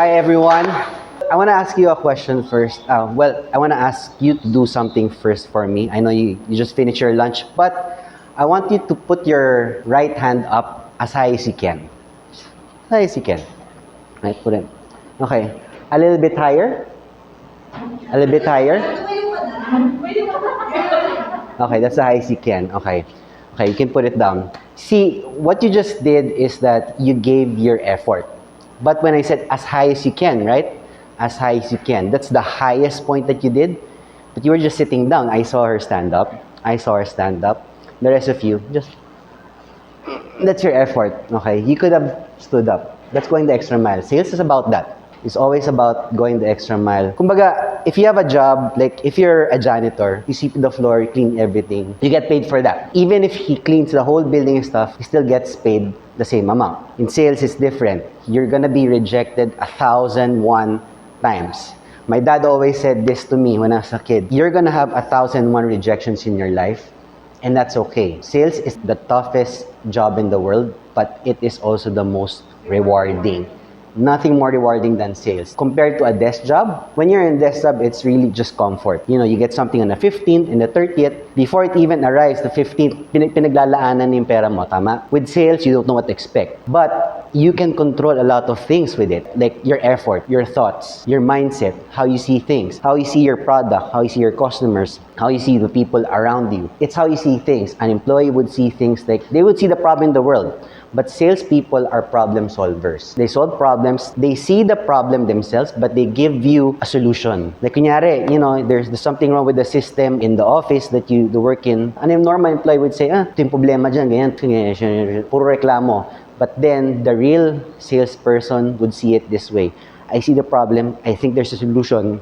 Hi everyone. I want to ask you a question first. I want to ask you to do something first for me. I know you just finished your lunch, but I want you to put your right hand up as high as you can. As high as you can. Right, put it. Okay. A little bit higher. A little bit higher. Okay, that's the highest you can. Okay. Okay, you can put it down. See, what you just did is that you gave your effort. But when I said as high as you can, right? As high as you can. That's the highest point that you did. But you were just sitting down. I saw her stand up. I saw her stand up. The rest of you, just... That's your effort, okay? You could have stood up. That's going the extra mile. Sales is about that. It's always about going the extra mile. Kumbaga, if you have a job, like if you're a janitor, you sweep the floor, you clean everything, you get paid for that. Even if he cleans the whole building and stuff, he still gets paid the same amount. In sales, it's different. You're gonna be rejected 1,001 times. My dad always said this to me when I was a kid. You're gonna have 1,001 rejections in your life, and that's okay. Sales is the toughest job in the world, but it is also the most rewarding. Nothing more rewarding than sales. Compared to a desk job, when you're in desk job, it's really just comfort. You know, you get something on the 15th and the 30th. Before it even arrives, the 15th, pinaglalaanan na yung pera mo, tama? With sales, you don't know what to expect. But you can control a lot of things with it. Like your effort, your thoughts, your mindset, how you see things, how you see your product, how you see your customers, how you see the people around you. It's how you see things. An employee would see things like, they would see the problem in the world. But salespeople are problem solvers. They solve problems. They see the problem themselves, but they give you a solution. Like, kunyari, you know, there's something wrong with the system in the office that you work in. And a normal employee would say, ito yung problema dyan, ganyan, puro reklamo. But then, the real salesperson would see it this way. I see the problem. I think there's a solution.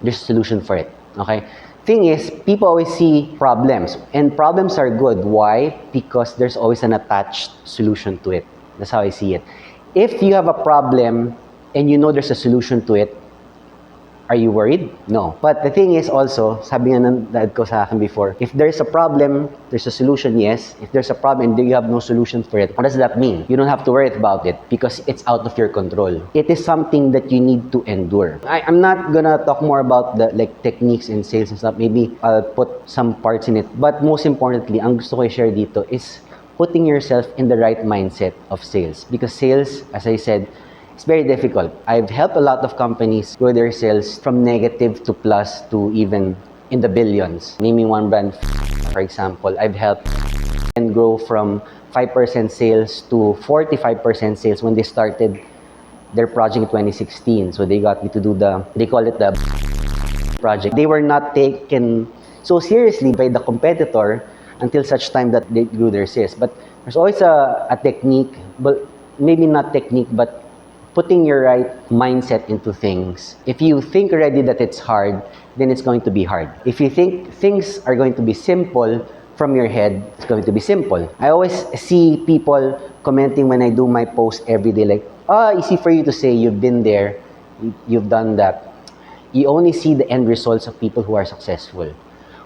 There's a solution for it. Okay? Thing is, people always see problems, and problems are good. Why? Because there's always an attached solution to it. That's how I see it. If you have a problem and you know there's a solution to it, are you worried? No. But the thing is also, sabi nga ng dad ko sa akin before, if there's a problem, there's a solution, yes. If there's a problem and you have no solution for it, what does that mean? You don't have to worry about it because it's out of your control. It is something that you need to endure. I'm not gonna talk more about the techniques in sales and stuff. Maybe I'll put some parts in it. But most importantly, ang gusto ko i-share dito is putting yourself in the right mindset of sales. Because sales, as I said, it's very difficult. I've helped a lot of companies grow their sales from negative to plus to even in the billions. Naming one brand, for example, I've helped and grow from 5% sales to 45% sales when they started their project in 2016. So they got me to do they call it the project. They were not taken so seriously by the competitor until such time that they grew their sales. But there's always a technique, but maybe not technique, but putting your right mindset into things. If you think already that it's hard, then it's going to be hard. If you think things are going to be simple from your head, it's going to be simple. I always see people commenting when I do my post every day, like, easy for you to say you've been there, you've done that. You only see the end results of people who are successful.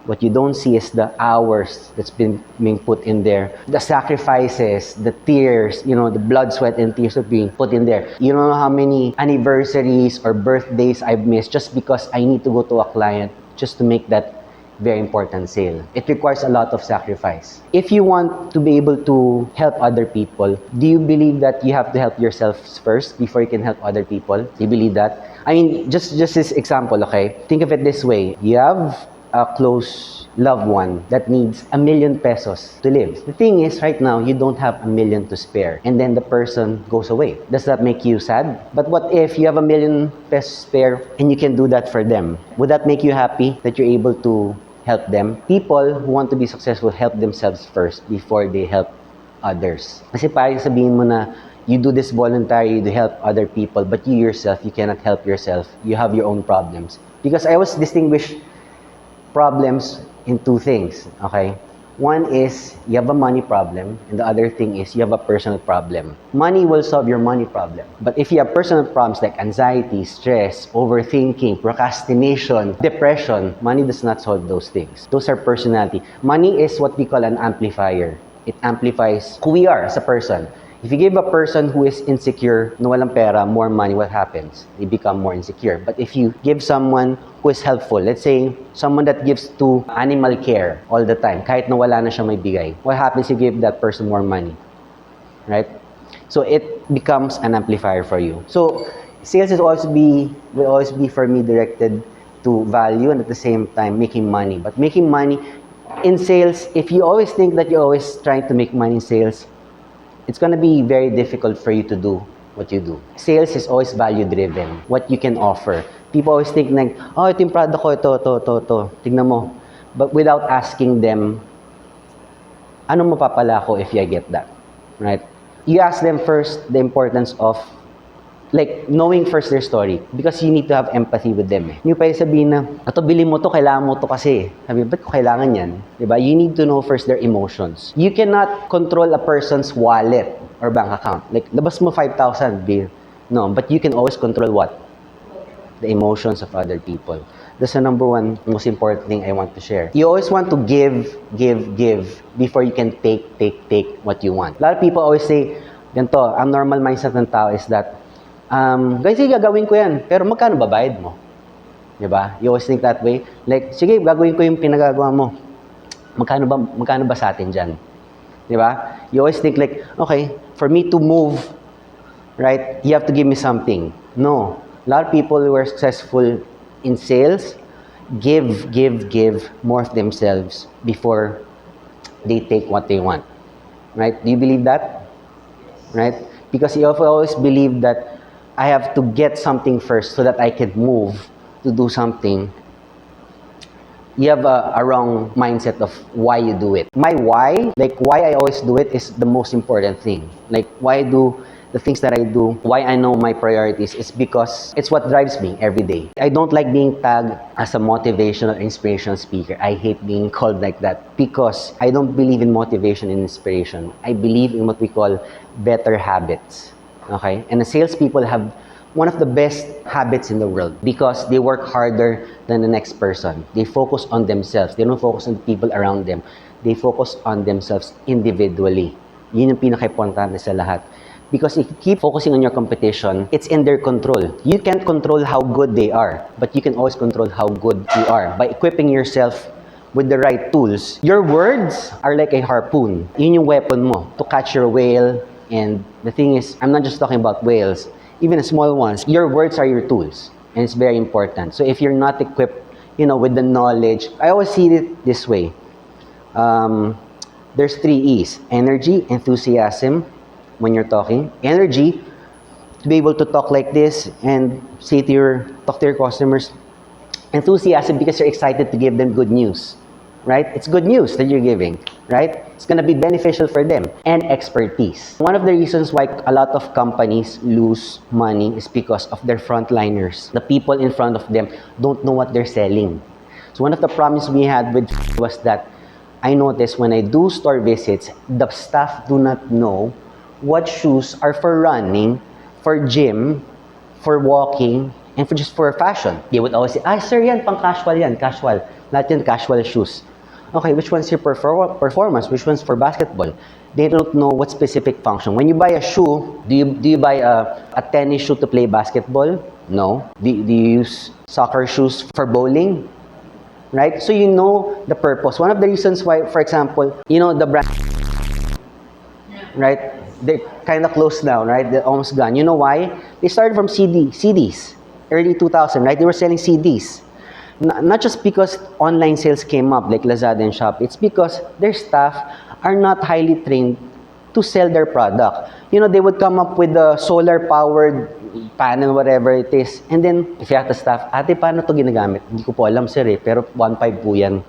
What you don't see is the hours that's been being put in there, the sacrifices, the tears, you know, the blood, sweat, and tears are being put in there. You don't know how many anniversaries or birthdays I've missed just because I need to go to a client just to make that very important sale. It requires a lot of sacrifice. If you want to be able to help other people, do you believe that you have to help yourself first before you can help other people? Do you believe that? I mean, just this example, okay? Think of it this way. You have a close loved one that needs 1 million pesos to live. The thing is, right now, you don't have 1 million to spare, and then the person goes away. Does that make you sad? But what if you have 1 million pesos spare and you can do that for them? Would that make you happy that you're able to help them? People who want to be successful help themselves first before they help others. Kasi parang sabihin mo na, you do this voluntarily to help other people, but you yourself, you cannot help yourself. You have your own problems. Because I always distinguish problems in two things, okay? One is you have a money problem, and the other thing is you have a personal problem. Money will solve your money problem. But if you have personal problems like anxiety, stress, overthinking, procrastination, depression, money does not solve those things. Those are personality. Money is what we call an amplifier. It amplifies who we are as a person. If you give a person who is insecure, na walang pera, more money, what happens? They become more insecure. But if you give someone who is helpful, let's say, someone that gives to animal care all the time, kahit na wala na siya may bigay, what happens if you give that person more money? Right? So it becomes an amplifier for you. So sales will always be for me directed to value and at the same time making money. But making money in sales, if you always think that you're always trying to make money in sales, it's going to be very difficult for you to do what you do. Sales is always value driven, what you can offer. People always think like, oh, ito yung product ko, ito. Tignan mo. But without asking them, ano mapapala ko if I get that? Right? You ask them first the importance of like knowing first their story because you need to have empathy with them. Hindi pa sabihin na, ato bili mo to, kailangan mo to kasi. Sabi, ba't ko kailangan yan? Diba? You need to know first their emotions. You cannot control a person's wallet or bank account. Like, labas mo 5,000, bill. No, but you can always control what? The emotions of other people. That's the number one most important thing I want to share. You always want to give before you can take what you want. A lot of people always say, ganito, ang normal mindset ng tao is that, guys, sige, gagawin ko yan, pero magkano babayad mo? Diba? You always think that way. Like, sige, gagawin ko yung pinagagawa mo. Magkano ba sa atin dyan? Diba? You always think like, okay, for me to move, right, you have to give me something. No. A lot of people who are successful in sales, give more of themselves before they take what they want. Right? Do you believe that? Right? Because you always believe that I have to get something first so that I can move to do something. You have a wrong mindset of why you do it. My why, like why I always do it is the most important thing. Like why I do the things that I do, why I know my priorities is because it's what drives me every day. I don't like being tagged as a motivational, inspirational speaker. I hate being called like that because I don't believe in motivation and inspiration. I believe in what we call better habits. Okay? And the salespeople have one of the best habits in the world because they work harder than the next person. They focus on themselves. They don't focus on the people around them. They focus on themselves individually. Yun yung pinaka-importante sa lahat. Because if you keep focusing on your competition, it's in their control. You can't control how good they are, but you can always control how good you are. By equipping yourself with the right tools, your words are like a harpoon. Yun yung weapon mo to catch your whale. And the thing is, I'm not just talking about whales, even the small ones. Your words are your tools, and it's very important. So if you're not equipped, with the knowledge, I always see it this way. There's 3 E's: energy, enthusiasm, when you're talking. Energy, to be able to talk like this and talk to your customers. Enthusiasm, because you're excited to give them good news, right? It's good news that you're giving, right? It's gonna be beneficial for them. And expertise. One of the reasons why a lot of companies lose money is because of their frontliners. The people in front of them don't know what they're selling. So one of the problems we had with was that I noticed when I do store visits, the staff do not know what shoes are for running, for gym, for walking, and just for fashion. They would always say, sir, yan, pang casual yan, casual. Lahat yan, casual shoes. Okay, which one's your performance? Which one's for basketball? They don't know what specific function. When you buy a shoe, do you buy a tennis shoe to play basketball? No. Do you use soccer shoes for bowling? Right? So you know the purpose. One of the reasons why, for example, the brand, right? They're kind of closed down, right? They're almost gone. You know why? They started from CDs, early 2000, right? They were selling CDs. Not just because online sales came up, like Lazada and Shopee. It's because their staff are not highly trained to sell their product. They would come up with a solar-powered panel, whatever it is. And then, if you ask the staff, ate, paano to ginagamit? Hindi ko po alam, sir, pero 1.5 po yan.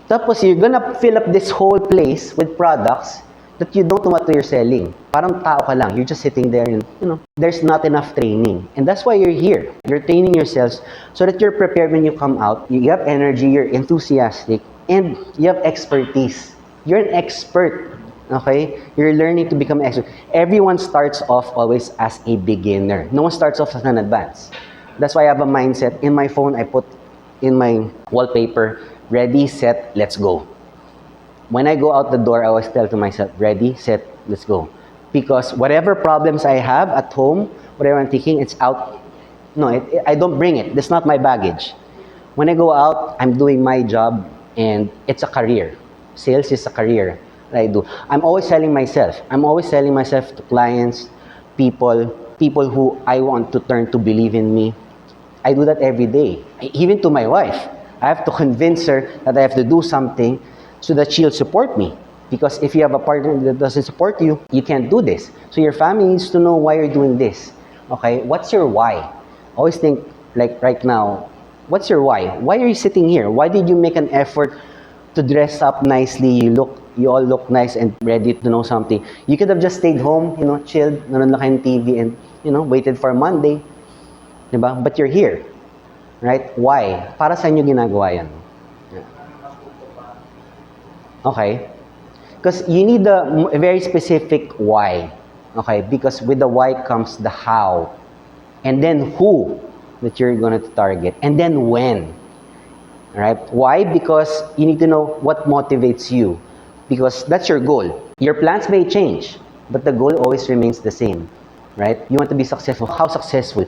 Tapos, you're gonna fill up this whole place with products that you don't know what you're selling. Parang tao ka lang. You're just sitting there and, there's not enough training. And that's why you're here. You're training yourselves so that you're prepared when you come out. You have energy, you're enthusiastic, and you have expertise. You're an expert. Okay? You're learning to become an expert. Everyone starts off always as a beginner. No one starts off as an advanced. That's why I have a mindset. In my phone, I put in my wallpaper, ready, set, let's go. When I go out the door, I always tell to myself, ready, set, let's go. Because whatever problems I have at home, whatever I'm thinking, it's out. No, I don't bring it. That's not my baggage. When I go out, I'm doing my job, and it's a career. Sales is a career that I do. I'm always selling myself. I'm always selling myself to clients, people who I want to turn to believe in me. I do that every day. Even to my wife. I have to convince her that I have to do something so that she'll support me. Because if you have a partner that doesn't support you, you can't do this. So your family needs to know why you're doing this. Okay? What's your why? Always think, like right now, what's your why? Why are you sitting here? Why did you make an effort to dress up nicely? You all look nice and ready to know something. You could have just stayed home, chilled, nanonood lang kayo ng TV, and, waited for Monday. Diba? But you're here. Right? Why? Para saan nyo ginagawa yan? Okay? Because you need a very specific why. Okay? Because with the why comes the how. And then who that you're going to target. And then when. Right? Why? Because you need to know what motivates you. Because that's your goal. Your plans may change, but the goal always remains the same. Right? You want to be successful. How successful?